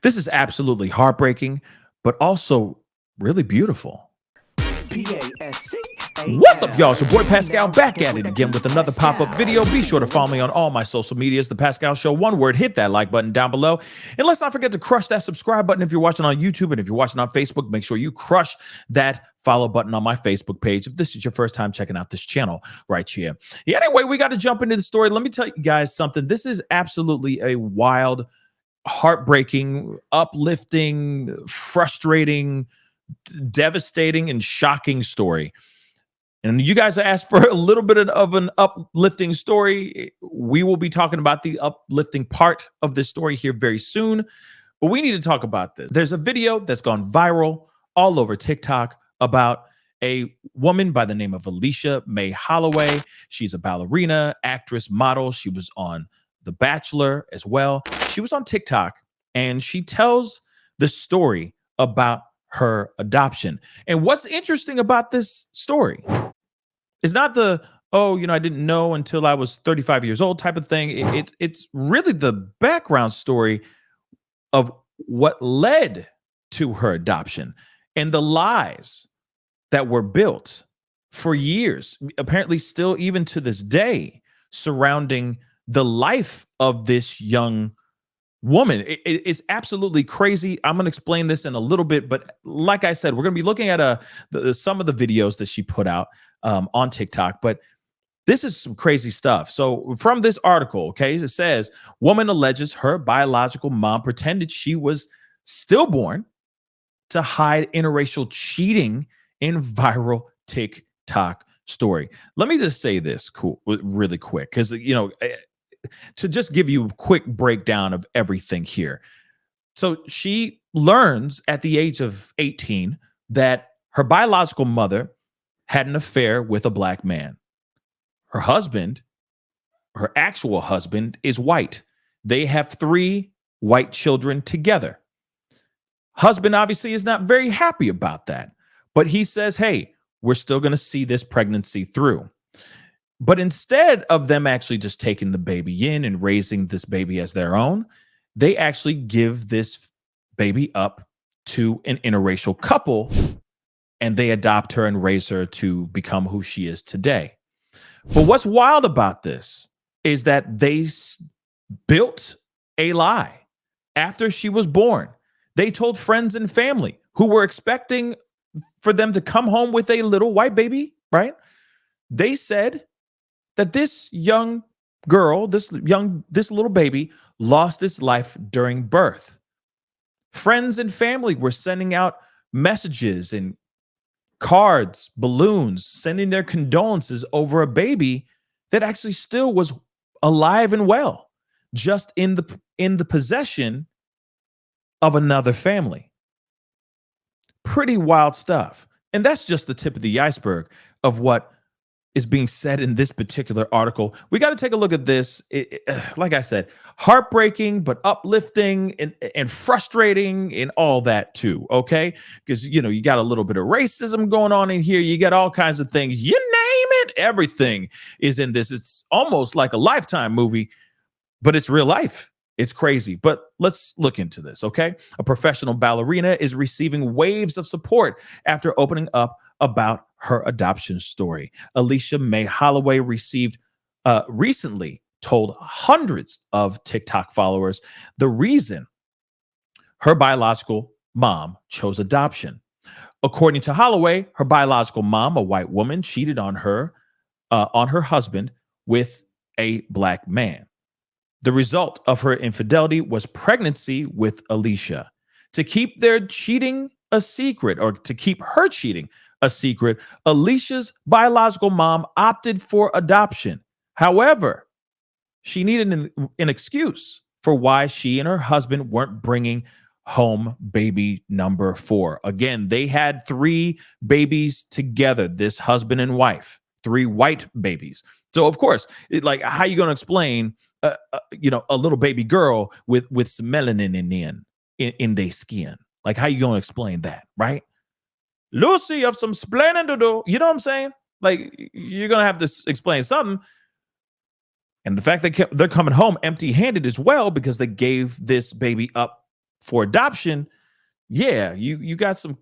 This is absolutely heartbreaking, but also really beautiful. What's up, y'all? It's your boy Pascal back at it again with another pop-up video. Be sure to follow me on all my social medias, The Pascal Show. One word, hit that like button down below. And let's not forget to crush that subscribe button if you're watching on YouTube. And if you're watching on Facebook, make sure you crush that follow button on my Facebook page if this is your first time checking out this channel right here. Yeah, anyway, we got to jump into the story. Let me tell you guys something. This is absolutely a wild, heartbreaking, uplifting, frustrating, devastating, and shocking story. And you guys asked for a little bit of an uplifting story. We will be talking about the uplifting part of this story here very soon. But we need to talk about this. There's a video that's gone viral all over TikTok about a woman by the name of Alicia Mae Holloway. She's a ballerina, actress, model. She was on The Bachelor as well. She was on TikTok, and she tells the story about her adoption. And what's interesting about this story is not the, I didn't know until I was 35 years old type of thing. It's really the background story of what led to her adoption and the lies that were built for years, apparently still even to this day, surrounding the life of this young woman. It's absolutely crazy. I'm going to explain this in a little bit, but like I said, we're going to be looking at some of the videos that she put out on TikTok, but this is some crazy stuff. So from this article, okay, it says, woman alleges her biological mom pretended she was stillborn to hide interracial cheating in viral TikTok story. Let me just say this really quick, because, to just give you a quick breakdown of everything here. So she learns at the age of 18 that her biological mother had an affair with a black man. Her husband, her actual husband, is white. They have 3 white children together. Husband obviously is not very happy about that, but he says, hey, we're still going to see this pregnancy through. But instead of them actually just taking the baby in and raising this baby as their own, they actually give this baby up to an interracial couple, and they adopt her and raise her to become who she is today. But what's wild about this is that they built a lie. After she was born, they told friends and family who were expecting for them to come home with a little white baby, right? They said that this young girl, this little baby, lost its life during birth. Friends and family were sending out messages and cards, balloons, sending their condolences over a baby that actually still was alive and well, just in the possession of another family. Pretty wild stuff. And that's just the tip of the iceberg of what is being said in this particular article. We got to take a look at this. Like I said, heartbreaking, but uplifting and frustrating and all that too, okay? Because, you got a little bit of racism going on in here. You got all kinds of things. You name it, everything is in this. It's almost like a Lifetime movie, but it's real life. It's crazy, but let's look into this, okay? A professional ballerina is receiving waves of support after opening up about her adoption story. Alicia Mae Holloway recently told hundreds of TikTok followers the reason her biological mom chose adoption. According to Holloway, her biological mom, a white woman, cheated on her husband with a black man. The result of her infidelity was pregnancy with Alicia. To keep their cheating a secret, or to keep her cheating a secret, Alicia's biological mom opted for adoption. However, she needed an excuse for why she and her husband weren't bringing home baby number 4. Again, they had 3 babies together, this husband and wife, 3 white babies. So, of course, how are you going to explain a little baby girl with some melanin in their skin? Like, how you gonna explain that, right? Lucy, you have some splaining to do. You know what I'm saying? Like, you're gonna have to explain something. And the fact that they're coming home empty-handed as well, because they gave this baby up for adoption, yeah, you got some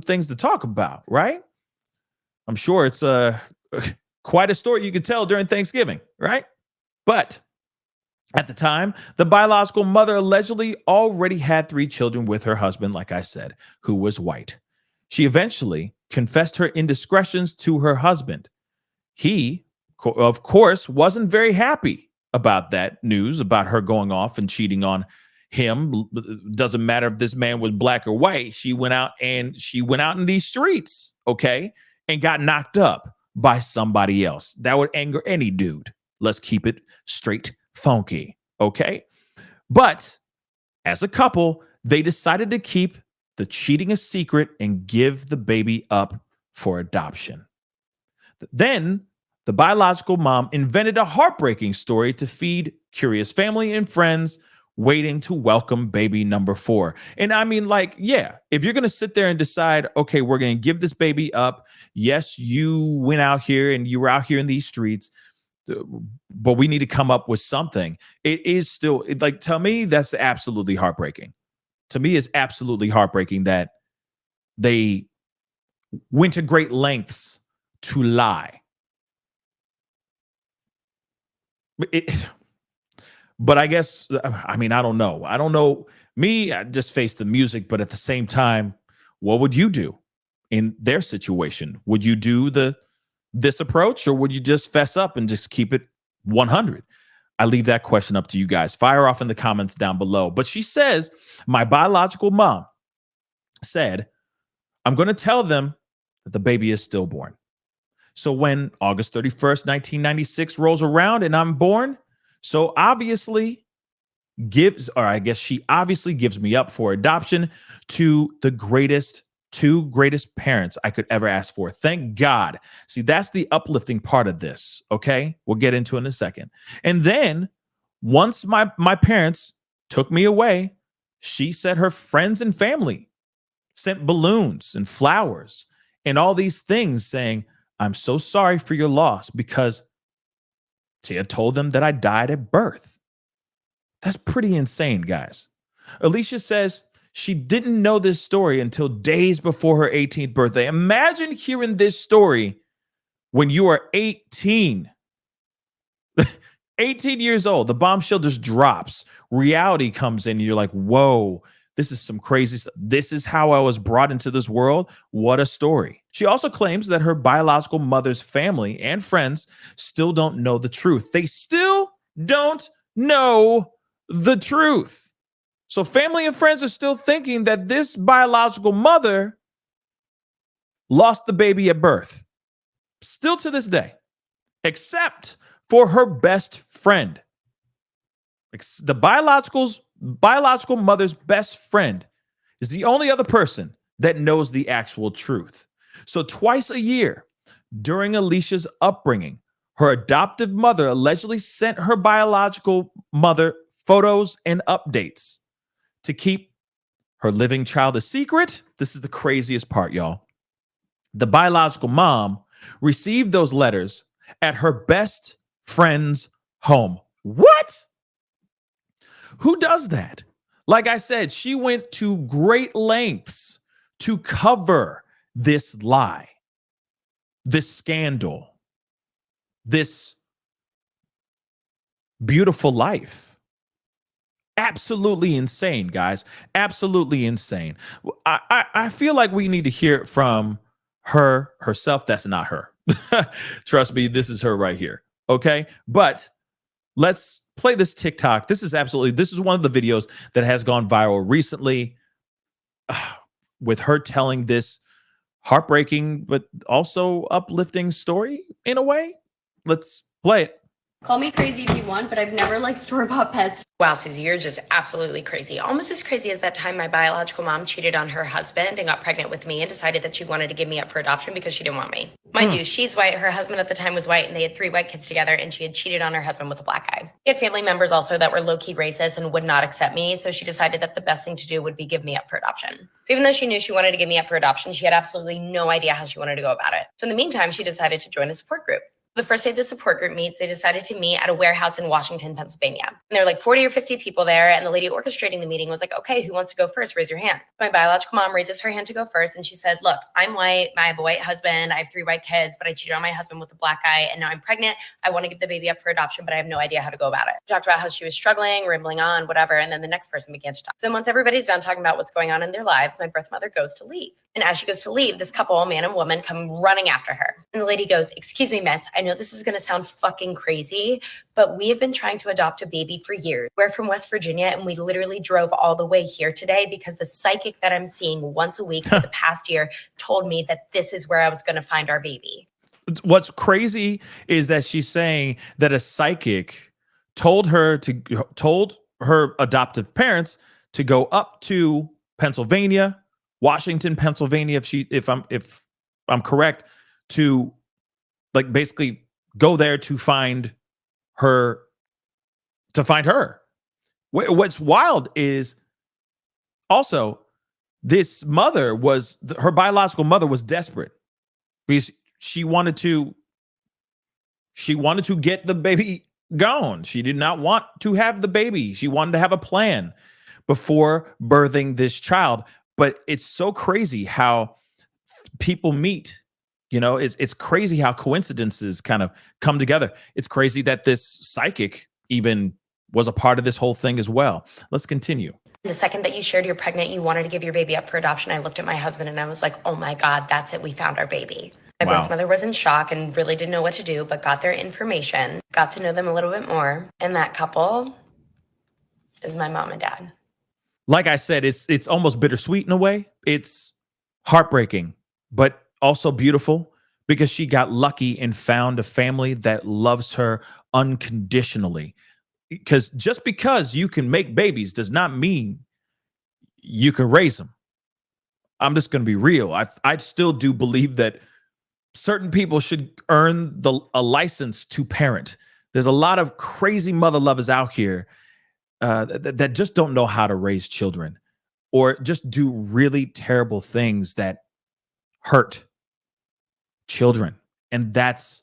things to talk about, right? I'm sure it's quite a story you could tell during Thanksgiving, right? But at the time, the biological mother allegedly already had 3 children with her husband, like I said, who was white. She eventually confessed her indiscretions to her husband. He, of course, wasn't very happy about that news, about her going off and cheating on him. Doesn't matter if this man was black or white. She went out in these streets, okay, and got knocked up by somebody else. That would anger any dude. Let's keep it straight funky, okay? But as a couple, they decided to keep the cheating a secret and give the baby up for adoption. Then the biological mom invented a heartbreaking story to feed curious family and friends waiting to welcome baby number 4. And I mean, like, yeah, if you're going to sit there and decide, okay, we're going to give this baby up. Yes, you went out here and you were out here in these streets, but we need to come up with something. It is still like, to me, that's absolutely heartbreaking. To me, it's absolutely heartbreaking that they went to great lengths to lie. But I guess, I mean, I don't know. Me, I just face the music, but at the same time, what would you do in their situation? Would you do this approach, or would you just fess up and just keep it 100? I leave that question up to you guys. Fire off in the comments down below. But she says, my biological mom said, I'm going to tell them that the baby is stillborn. So when August 31st, 1996 rolls around and I'm born, so obviously she obviously gives me up for adoption to the 2 greatest parents I could ever ask for. Thank God. See, that's the uplifting part of this, okay? We'll get into it in a second. And then once my parents took me away, she said her friends and family sent balloons and flowers and all these things saying, I'm so sorry for your loss, because she had told them that I died at birth. That's pretty insane, guys. Alicia says she didn't know this story until days before her 18th birthday. Imagine hearing this story when you are 18. 18 years old. The bombshell just drops. Reality comes in and you're like, whoa, this is some crazy stuff. This is how I was brought into this world. What a story. She also claims that her biological mother's family and friends still don't know the truth. They still don't know the truth. So family and friends are still thinking that this biological mother lost the baby at birth. Still to this day, except for her best friend. The biological mother's best friend is the only other person that knows the actual truth. So twice a year during Alicia's upbringing, her adoptive mother allegedly sent her biological mother photos and updates to keep her living child a secret. This is the craziest part, y'all. The biological mom received those letters at her best friend's home. What? Who does that? Like I said, she went to great lengths to cover this lie, this scandal, this beautiful life. Absolutely insane, guys. Absolutely insane. I feel like we need to hear it from her herself. That's not her. Trust me, this is her right here. Okay? But let's play this TikTok. This is one of the videos that has gone viral recently with her telling this heartbreaking but also uplifting story in a way. Let's play it. Call me crazy if you want, but I've never liked store-bought pets. Wow, Susie, you're just absolutely crazy. Almost as crazy as that time my biological mom cheated on her husband and got pregnant with me and decided that she wanted to give me up for adoption because she didn't want me. Mind you, she's white, her husband at the time was white, and they had 3 white kids together, and she had cheated on her husband with a black guy. She had family members also that were low-key racist and would not accept me, so she decided that the best thing to do would be give me up for adoption. So even though she knew she wanted to give me up for adoption, she had absolutely no idea how she wanted to go about it. So in the meantime, she decided to join a support group. The first day the support group meets, they decided to meet at a warehouse in Washington, Pennsylvania. And there were like 40 or 50 people there. And the lady orchestrating the meeting was like, okay, who wants to go first? Raise your hand. My biological mom raises her hand to go first. And she said, look, I'm white. I have a white husband. I have 3 white kids, but I cheated on my husband with a black guy. And now I'm pregnant. I want to give the baby up for adoption, but I have no idea how to go about it. She talked about how she was struggling, rambling on, whatever. And then the next person began to talk. Then once everybody's done talking about what's going on in their lives, my birth mother goes to leave. And as she goes to leave, this couple, man and woman, come running after her. And the lady goes, excuse me, miss, I know this is going to sound fucking crazy, but we have been trying to adopt a baby for years. We're from West Virginia, and we literally drove all the way here today because the psychic that I'm seeing once a week for the past year told me that this is where I was going to find our baby. What's crazy is that she's saying that a psychic told her adoptive parents to go up to Pennsylvania, Washington, Pennsylvania, if I'm correct, to like basically go there to find her. What's wild is also this mother her biological mother was desperate because she wanted to get the baby gone. She did not want to have the baby. She wanted to have a plan before birthing this child. But it's so crazy how people meet. You know, it's crazy how coincidences kind of come together. It's crazy that this psychic even was a part of this whole thing as well. Let's continue. The second that you shared you're pregnant, you wanted to give your baby up for adoption, I looked at my husband and I was like, oh my God, that's it. We found our baby. My birth mother was in shock and really didn't know what to do, but got their information, got to know them a little bit more. And that couple is my mom and dad. Like I said, it's almost bittersweet in a way. It's heartbreaking, but also beautiful because she got lucky and found a family that loves her unconditionally. Because just because you can make babies does not mean you can raise them. I'm just going to be real. I still do believe that certain people should earn a license to parent. There's a lot of crazy mother lovers out here that just don't know how to raise children or just do really terrible things that hurt children. And that's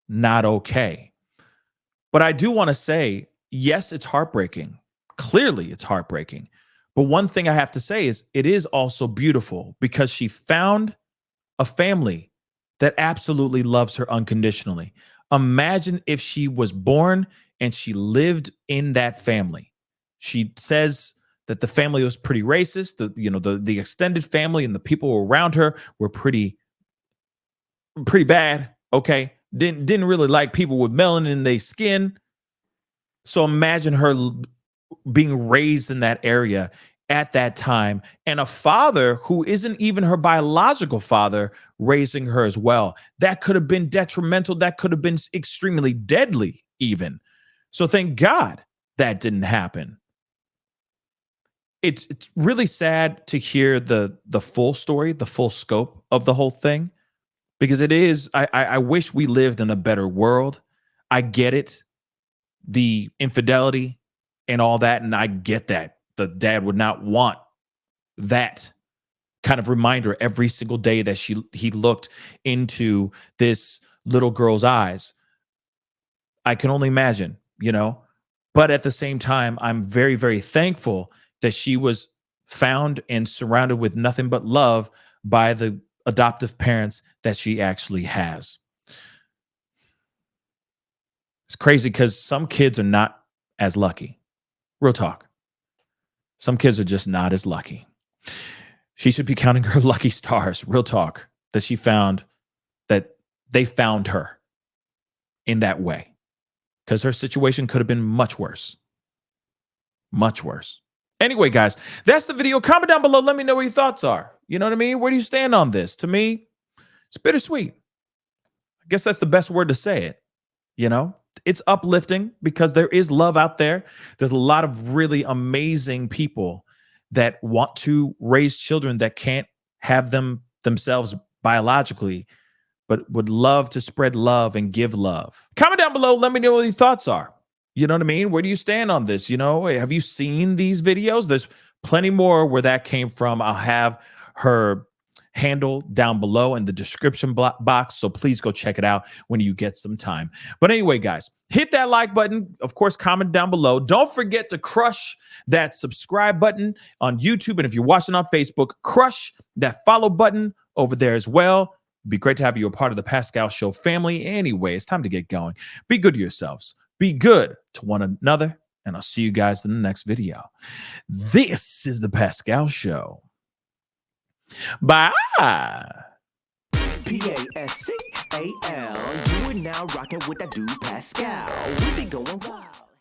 not okay. But I do want to say, yes, it's heartbreaking. Clearly, it's heartbreaking. But one thing I have to say is it is also beautiful because she found a family that absolutely loves her unconditionally. Imagine if she was born and she lived in that family. She says that the family was pretty racist. The extended family and the people around her were pretty bad. Okay, didn't really like people with melanin in their skin. So imagine her being raised in that area at that time, and a father who isn't even her biological father raising her as well. That could have been detrimental. That could have been extremely deadly even. So thank God that didn't happen. It's really sad to hear the full story, the full scope of the whole thing, because it is, I wish we lived in a better world. I get it, the infidelity and all that, and I get that. The dad would not want that kind of reminder every single day that he looked into this little girl's eyes. I can only imagine, but at the same time, I'm very, very thankful that she was found and surrounded with nothing but love by the adoptive parents that she actually has. It's crazy because some kids are not as lucky. Real talk. Some kids are just not as lucky. She should be counting her lucky stars, real talk, that they found her in that way. Because her situation could have been much worse. Much worse. Anyway, guys, that's the video. Comment down below. Let me know what your thoughts are. You know what I mean? Where do you stand on this? To me, it's bittersweet. I guess that's the best word to say it. It's uplifting because there is love out there. There's a lot of really amazing people that want to raise children that can't have them themselves biologically, but would love to spread love and give love. Comment down below. Let me know what your thoughts are. You know what I mean? Where do you stand on this? Have you seen these videos? There's plenty more where that came from. I'll have her handle down below in the description box. So please go check it out when you get some time. But anyway, guys, hit that like button. Of course, comment down below. Don't forget to crush that subscribe button on YouTube. And if you're watching on Facebook, crush that follow button over there as well. It'd be great to have you a part of the Pascal Show family. Anyway, it's time to get going. Be good to yourselves. Be good to one another. And I'll see you guys in the next video. This is the Pascal Show. Bye. Pascal, you are now rocking with that dude Pascal. We be going wild.